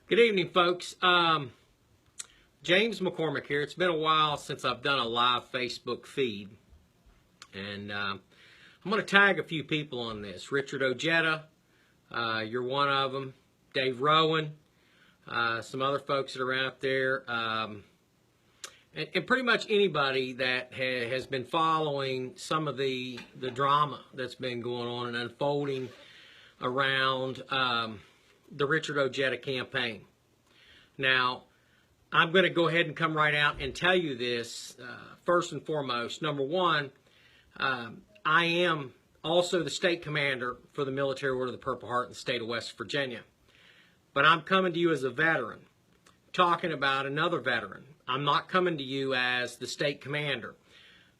Good evening, folks. James McCormick here. It's been a while since I've done a live Facebook feed, and I'm going to tag a few people on this. Richard Ojeda, you're one of them. Dave Rowan, some other folks that are out there, and pretty much anybody that has been following some of the drama that's been going on and unfolding around the Richard Ojeda campaign. Now, I'm going to go ahead and come right out and tell you this. First and foremost, number one, I am also the state commander for the Military Order of the Purple Heart in the state of West Virginia. But I'm coming to you as a veteran, talking about another veteran. I'm not coming to you as the state commander.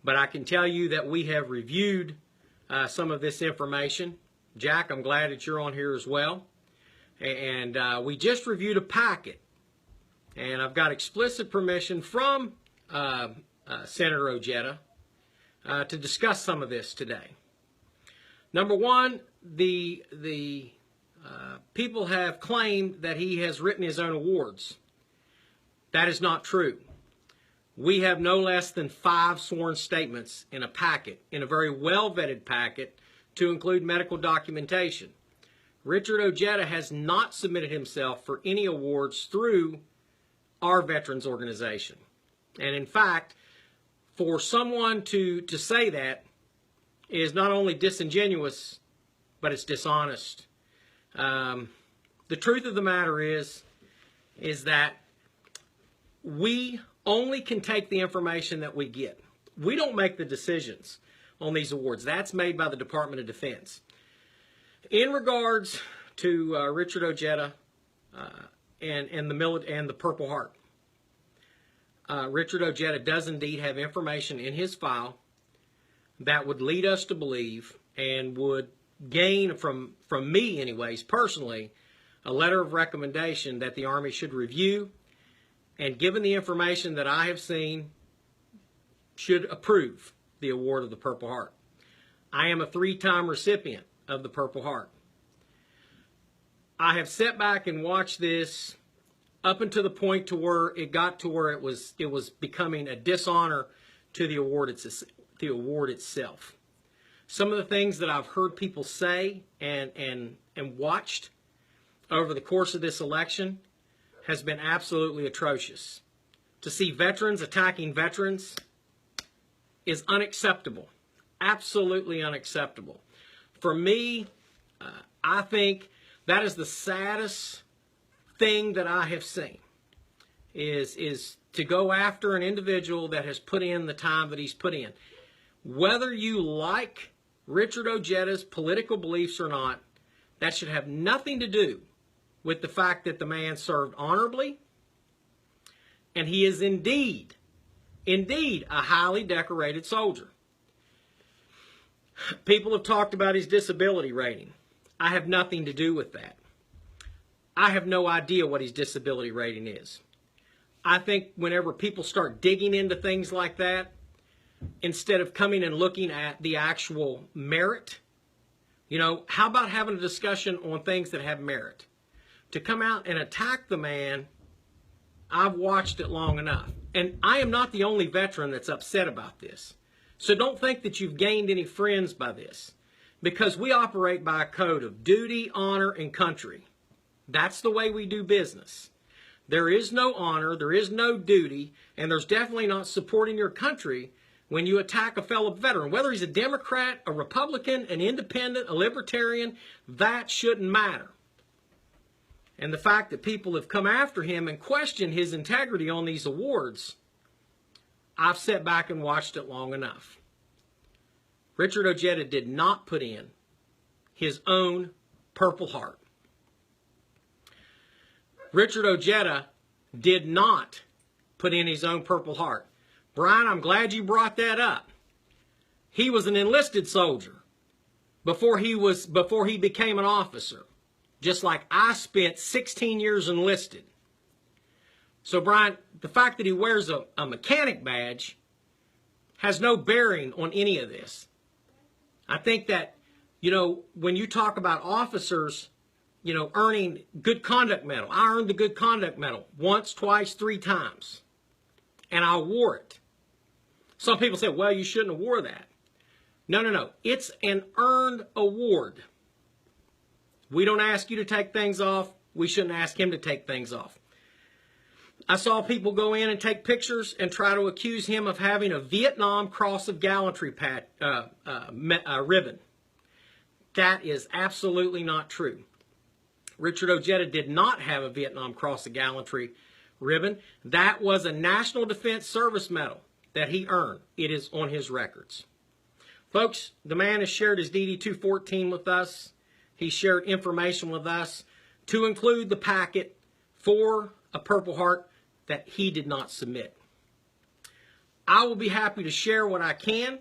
But I can tell you that we have reviewed some of this information. Jack, I'm glad that you're on here as well. And we just reviewed a packet. And I've got explicit permission from Senator Ojeda to discuss some of this today. Number one, the people have claimed that he has written his own awards. That is not true. We have no less than 5 sworn statements in a packet, in a very well-vetted packet, to include medical documentation. Richard Ojeda has not submitted himself for any awards through our veterans organization. And in fact, for someone to say that is not only disingenuous, but it's dishonest. The truth of the matter is that we only can take the information that we get. We don't make the decisions on these awards. That's made by the Department of Defense. In regards to Richard Ojeda and the Purple Heart, Richard Ojeda does indeed have information in his file that would lead us to believe and would gain from me anyways, personally, a letter of recommendation that the Army should review and, given the information that I have seen, should approve the award of the Purple Heart. I am a 3-time recipient of the Purple Heart. I have sat back and watched this up until the point to where it got to where it was becoming a dishonor to the award itself. Some of the things that I've heard people say and watched over the course of this election has been absolutely atrocious. To see veterans attacking veterans is unacceptable. Absolutely unacceptable. For me, I think that is the saddest thing that I have seen, is to go after an individual that has put in the time that he's put in. Whether you like Richard Ojeda's political beliefs or not, that should have nothing to do with the fact that the man served honorably, and he is indeed a highly decorated soldier. People have talked about his disability rating. I have nothing to do with that. I have no idea what his disability rating is. I think whenever people start digging into things like that, instead of coming and looking at the actual merit, how about having a discussion on things that have merit? To come out and attack the man, I've watched it long enough. And I am not the only veteran that's upset about this. So don't think that you've gained any friends by this, because we operate by a code of duty, honor, and country. That's the way we do business. There is no honor, there is no duty, and there's definitely not supporting your country when you attack a fellow veteran. Whether he's a Democrat, a Republican, an independent, a libertarian, that shouldn't matter. And the fact that people have come after him and questioned his integrity on these awards, I've sat back and watched it long enough. Richard Ojeda did not put in his own Purple Heart. Richard Ojeda did not put in his own Purple Heart. Brian, I'm glad you brought that up. He was an enlisted soldier before he became an officer, just like I spent 16 years enlisted. So, Brian, the fact that he wears a mechanic badge has no bearing on any of this. I think that, when you talk about officers earning good conduct medal. I earned the good conduct medal once, twice, 3 times. And I wore it. Some people say, well, you shouldn't have wore that. No. It's an earned award. We don't ask you to take things off. We shouldn't ask him to take things off. I saw people go in and take pictures and try to accuse him of having a Vietnam Cross of Gallantry ribbon. That is absolutely not true. Richard Ojeda did not have a Vietnam Cross of Gallantry ribbon. That was a National Defense Service Medal that he earned. It is on his records. Folks, the man has shared his DD 214 with us. He shared information with us to include the packet for a Purple Heart that he did not submit. I will be happy to share what I can,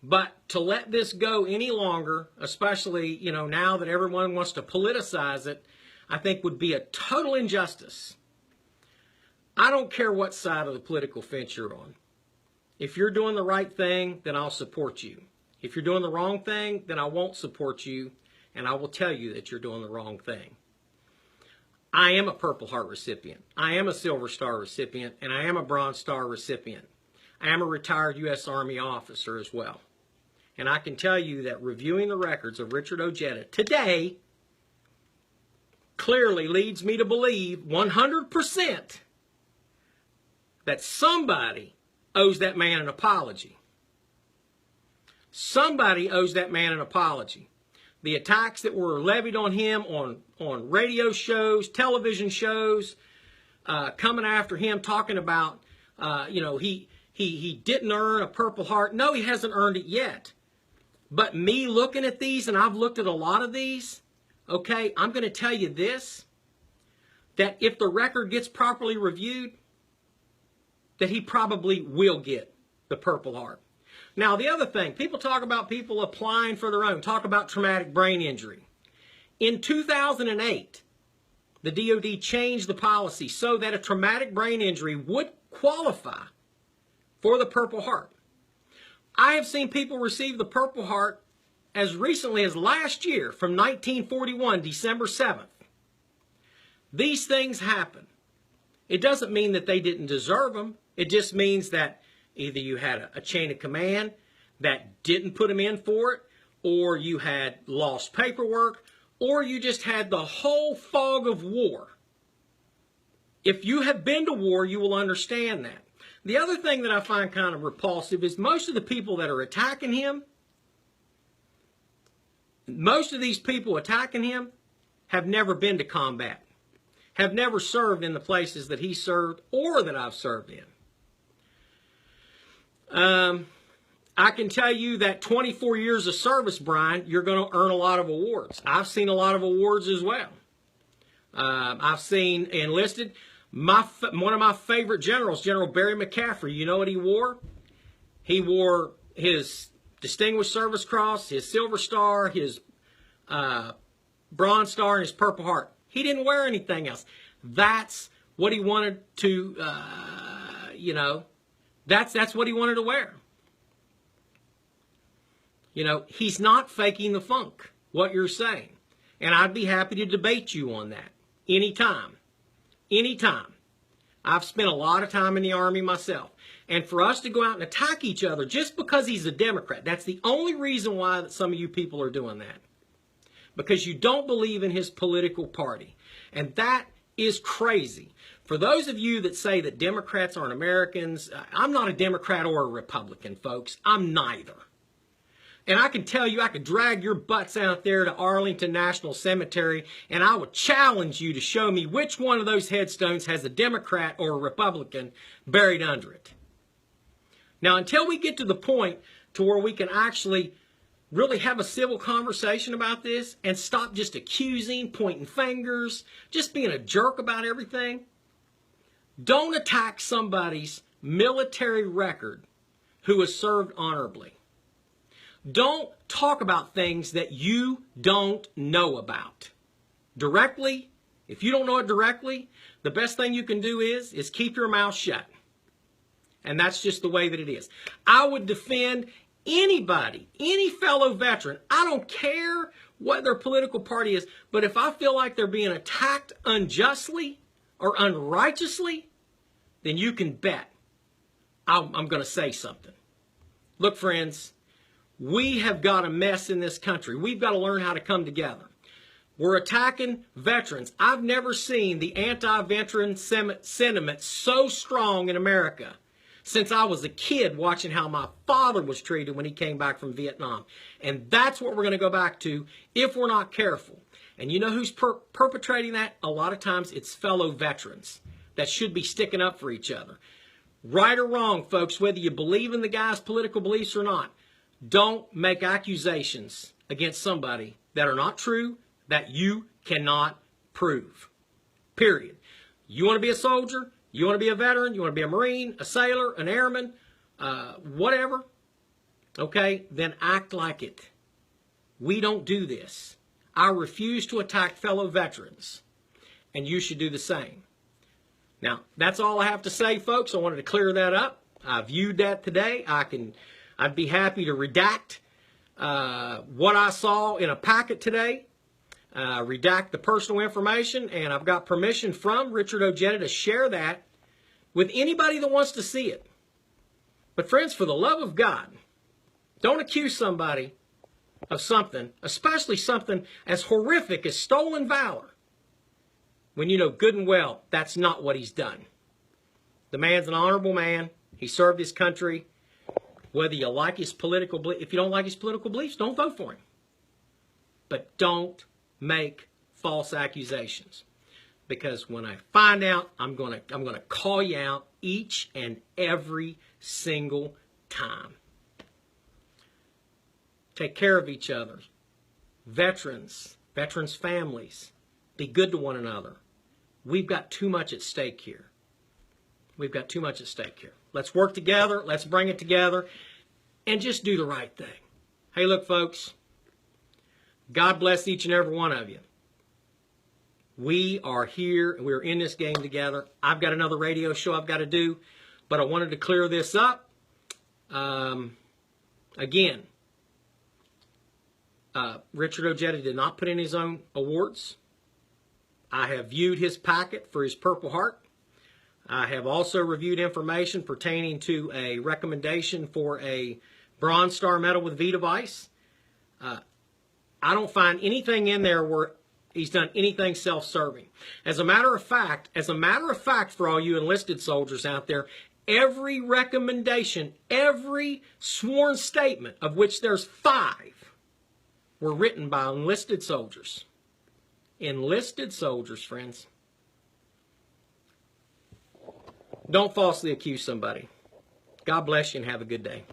but to let this go any longer, especially, now that everyone wants to politicize it, I think would be a total injustice. I don't care what side of the political fence you're on. If you're doing the right thing, then I'll support you. If you're doing the wrong thing, then I won't support you, and I will tell you that you're doing the wrong thing. I am a Purple Heart recipient. I am a Silver Star recipient, and I am a Bronze Star recipient. I am a retired U.S. Army officer as well. And I can tell you that reviewing the records of Richard Ojeda today clearly leads me to believe 100% that somebody owes that man an apology. Somebody owes that man an apology. The attacks that were levied on him on radio shows, television shows, coming after him, talking about, he didn't earn a Purple Heart. No, he hasn't earned it yet. But me looking at these, and I've looked at a lot of these, okay, I'm going to tell you this, that if the record gets properly reviewed, that he probably will get the Purple Heart. Now, the other thing, people talk about people applying for their own, talk about traumatic brain injury. In 2008, the DOD changed the policy so that a traumatic brain injury would qualify for the Purple Heart. I have seen people receive the Purple Heart as recently as last year, from 1941, December 7th. These things happen. It doesn't mean that they didn't deserve them. It just means that either you had a chain of command that didn't put them in for it, or you had lost paperwork, or you just had the whole fog of war. If you have been to war, you will understand that. The other thing that I find kind of repulsive is most of the people that are attacking him, most of these people attacking him have never been to combat, have never served in the places that he served or that I've served in. I can tell you that 24 years of service, Brian, you're going to earn a lot of awards. I've seen a lot of awards as well. I've seen enlisted. One of my favorite generals, General Barry McCaffrey, you know what he wore? He wore his Distinguished Service Cross, his Silver Star, his Bronze Star, and his Purple Heart. He didn't wear anything else. That's what he wanted to, that's what he wanted to wear. He's not faking the funk, what you're saying. And I'd be happy to debate you on that anytime. Anytime. I've spent a lot of time in the Army myself. And for us to go out and attack each other just because he's a Democrat, that's the only reason why that some of you people are doing that. Because you don't believe in his political party. And that is crazy. For those of you that say that Democrats aren't Americans, I'm not a Democrat or a Republican, folks. I'm neither. And I can tell you, I could drag your butts out there to Arlington National Cemetery, and I would challenge you to show me which one of those headstones has a Democrat or a Republican buried under it. Now, until we get to the point to where we can actually really have a civil conversation about this and stop just accusing, pointing fingers, just being a jerk about everything, don't attack somebody's military record who has served honorably. Don't talk about things that you don't know about. Directly, if you don't know it directly, the best thing you can do is keep your mouth shut. And that's just the way that it is. I would defend anybody, any fellow veteran. I don't care what their political party is. But if I feel like they're being attacked unjustly or unrighteously, then you can bet I'm going to say something. Look, friends, we have got a mess in this country. We've got to learn how to come together. We're attacking veterans. I've never seen the anti-veteran sentiment so strong in America since I was a kid watching how my father was treated when he came back from Vietnam. And that's what we're going to go back to if we're not careful. And you know who's perpetrating that? A lot of times it's fellow veterans that should be sticking up for each other. Right or wrong, folks, whether you believe in the guy's political beliefs or not, don't make accusations against somebody that are not true, that you cannot prove. Period. You want to be a soldier? You want to be a veteran? You want to be a Marine, a sailor, an airman, whatever? Okay, then act like it. We don't do this. I refuse to attack fellow veterans, and you should do the same. Now, that's all I have to say, folks. I wanted to clear that up. I viewed that today. I'd be happy to redact what I saw in a packet today, redact the personal information, and I've got permission from Richard Ojeda to share that with anybody that wants to see it. But friends, for the love of God, don't accuse somebody of something, especially something as horrific as stolen valor, when you know good and well that's not what he's done. The man's an honorable man. He served his country. Whether you like his political beliefs, if you don't like his political beliefs, don't vote for him. But don't make false accusations, because when I find out, I'm gonna call you out each and every single time. Take care of each other. Veterans families, be good to one another. We've got too much at stake here. We've got too much at stake here. Let's work together. Let's bring it together and just do the right thing. Hey, look, folks, God bless each and every one of you. We are here, and we're in this game together. I've got another radio show I've got to do, but I wanted to clear this up. Again, Richard Ojeda did not put in his own awards. I have viewed his packet for his Purple Heart. I have also reviewed information pertaining to a recommendation for a Bronze Star Medal with V device. I don't find anything in there where he's done anything self-serving. As a matter of fact, for all you enlisted soldiers out there, every recommendation, every sworn statement, of which there's 5, were written by enlisted soldiers. Enlisted soldiers, friends. Don't falsely accuse somebody. God bless you and have a good day.